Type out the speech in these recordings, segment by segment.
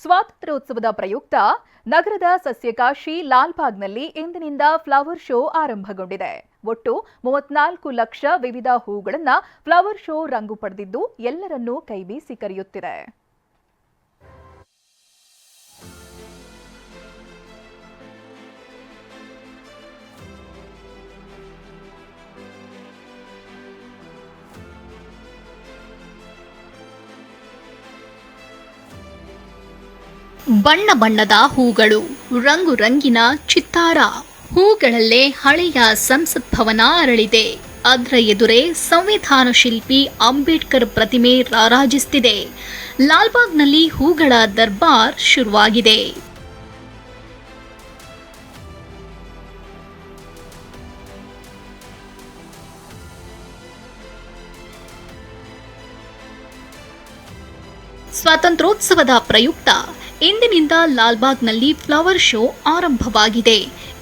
ಸ್ವಾತಂತ್ರ್ಯೋತ್ಸವದ ಪ್ರಯುಕ್ತ ನಗರದ ಸಸ್ಯಕಾಶಿ ಲಾಲ್ಬಾಗ್ನಲ್ಲಿ ಇಂದಿನಿಂದ ಫ್ಲವರ್ ಶೋ ಆರಂಭಗೊಂಡಿದೆ. ಒಟ್ಟು 34 ಲಕ್ಷ ವಿವಿಧ ಹೂಗಳನ್ನು ಫ್ಲವರ್ ಶೋ ರಂಗು ಪಡೆದಿದ್ದು ಎಲ್ಲರನ್ನೂ ಕೈಬೀಸಿ ಕರೆಯುತ್ತಿದೆ. ಬಣ್ಣ ಬಣ್ಣದ ಹೂಗಳು, ರಂಗು ರಂಗಿನ ಚಿತ್ತಾರ. ಹೂಗಳಲ್ಲೇ ಹಳೆಯ ಸಂಸತ್ ಭವನ ಅರಳಿದೆ. ಅದರ ಎದುರೇ ಸಂವಿಧಾನ ಶಿಲ್ಪಿ ಅಂಬೇಡ್ಕರ್ ಪ್ರತಿಮೆ ರಾರಾಜಿಸುತ್ತಿದೆ. ಲಾಲ್ಬಾಗ್ನಲ್ಲಿ ಹೂಗಳ ದರ್ಬಾರ್ ಶುರುವಾಗಿದೆ. ಸ್ವಾತಂತ್ರ್ಯೋತ್ಸವದ ಪ್ರಯುಕ್ತ ಇಂದಿನಿಂದ ಲಾಲ್ಬಾಗ್ನಲ್ಲಿ ಫ್ಲವರ್ ಶೋ ಆರಂಭವಾಗಿದೆ.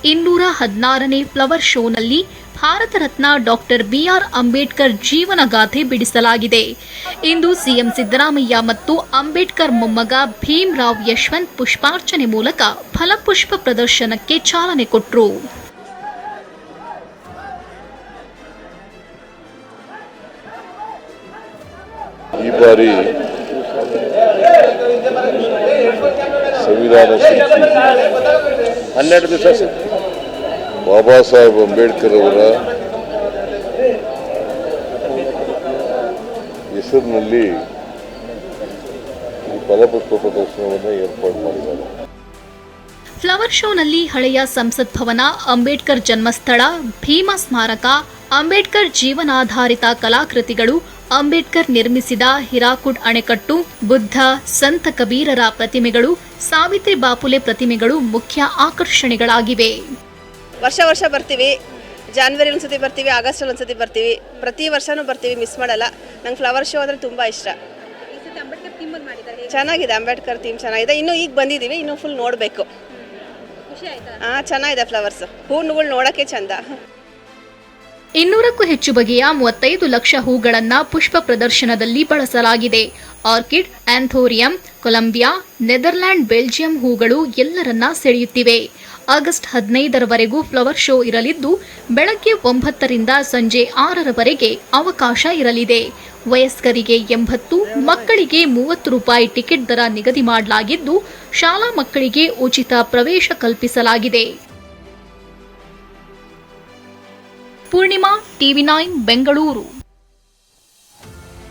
216ನೇ ಫ್ಲವರ್ ಶೋನಲ್ಲಿ ಭಾರತ ರತ್ನ ಡಾಕ್ಟರ್ ಬಿಆರ್ ಅಂಬೇಡ್ಕರ್ ಜೀವನಗಾಥೆ ಬಿಡಿಸಲಾಗಿದೆ. ಇಂದು ಸಿಎಂ ಸಿದ್ದರಾಮಯ್ಯ ಮತ್ತು ಅಂಬೇಡ್ಕರ್ ಮೊಮ್ಮಗ ಭೀಮರಾವ್ ಯಶವಂತ್ ಪುಷ್ಪಾರ್ಚನೆ ಮೂಲಕ ಫಲಪುಷ್ಪ ಪ್ರದರ್ಶನಕ್ಕೆ ಚಾಲನೆ ಕೊಟ್ಟರು. ಈ ಬಾರಿ ಸಂವಿಧಾನ ಶಿಲ್ಪಿ 12 ದಿವಸ ಬಾಬಾ ಸಾಹೇಬ್ ಅಂಬೇಡ್ಕರ್ ಅವರ ಹೆಸರಿನಲ್ಲಿ ಈ ಫಲಪುಷ್ಪ ಪ್ರದರ್ಶನವನ್ನು ಏರ್ಪಾಡು ಮಾಡಿದ್ದಾರೆ. ಫ್ಲವರ್ ಶೋನಲ್ಲಿ ಹಳೆಯ ಸಂಸತ್ ಭವನ, ಅಂಬೇಡ್ಕರ್ ಜನ್ಮಸ್ಥಳ, ಭೀಮಾ ಸ್ಮಾರಕ, ಅಂಬೇಡ್ಕರ್ ಜೀವನಾಧಾರಿತ ಕಲಾಕೃತಿಗಳು, ಅಂಬೇಡ್ಕರ್ ನಿರ್ಮಿಸಿದ ಹಿರಾಕುಡ್ ಅಣೆಕಟ್ಟು, ಬುದ್ಧ, ಸಂತ ಕಬೀರರ ಪ್ರತಿಮೆಗಳು, ಸಾವಿತ್ರಿ ಬಾಪುಲೆ ಪ್ರತಿಮೆಗಳು ಮುಖ್ಯ ಆಕರ್ಷಣೆಗಳಾಗಿವೆ. ವರ್ಷ ಬರ್ತೀವಿ. ಜಾನ್ವರಿ ಒಂದ್ಸತಿ ಬರ್ತೀವಿ, ಆಗಸ್ಟ್ ಒಂದ್ಸತಿ ಬರ್ತೀವಿ. ಪ್ರತಿ ವರ್ಷನೂ ಬರ್ತೀವಿ, ಮಿಸ್ ಮಾಡಲ್ಲ. ನಂಗೆ ಫ್ಲವರ್ ಶೋ ಅಂದರೆ ತುಂಬ ಇಷ್ಟ. ಚೆನ್ನಾಗಿದೆ, ಅಂಬೇಡ್ಕರ್ ಥೀಮ್ ಚೆನ್ನಾಗಿದೆ. ಇನ್ನೂ ಈಗ ಬಂದಿದ್ದೀವಿ, ಇನ್ನೂ ಫುಲ್ ನೋಡಬೇಕು. ಚೆನ್ನಾಗಿದೆ ಫ್ಲವರ್ಸ್, ಹೂವುಗಳು ನೋಡೋಕ್ಕೆ ಚಂದ. 200ಕ್ಕೂ ಹೆಚ್ಚು ಬಗೆಯ 35 ಲಕ್ಷ ಹೂಗಳನ್ನು ಪುಷ್ಪ ಪ್ರದರ್ಶನದಲ್ಲಿ ಬಳಸಲಾಗಿದೆ. Orchid, anthurium, Colombia, Netherland, Belgium ಹೂಗಳು ಎಲ್ಲರನ್ನ ಸೆಳೆಯುತ್ತಿವೆ. ಆಗಸ್ಟ್ 15ರವರೆಗೂ ಫ್ಲವರ್ ಶೋ ಇರಲಿದ್ದು, ಬೆಳಗ್ಗೆ 9ರಿಂದ ಸಂಜೆ 6ರವರೆಗೆ ಅವಕಾಶ ಇರಲಿದೆ. ವಯಸ್ಕರಿಗೆ 80, ಮಕ್ಕಳಿಗೆ 30 ರೂಪಾಯಿ ಟಿಕೆಟ್ ದರ ನಿಗದಿ ಮಾಡಲಾಗಿದ್ದು, ಶಾಲಾ ಮಕ್ಕಳಿಗೆ ಉಚಿತ ಪ್ರವೇಶ ಕಲ್ಪಿಸಲಾಗಿದೆ. ಪೂರ್ಣಿಮಾ, ಟಿವಿ9 ಬೆಂಗಳೂರು.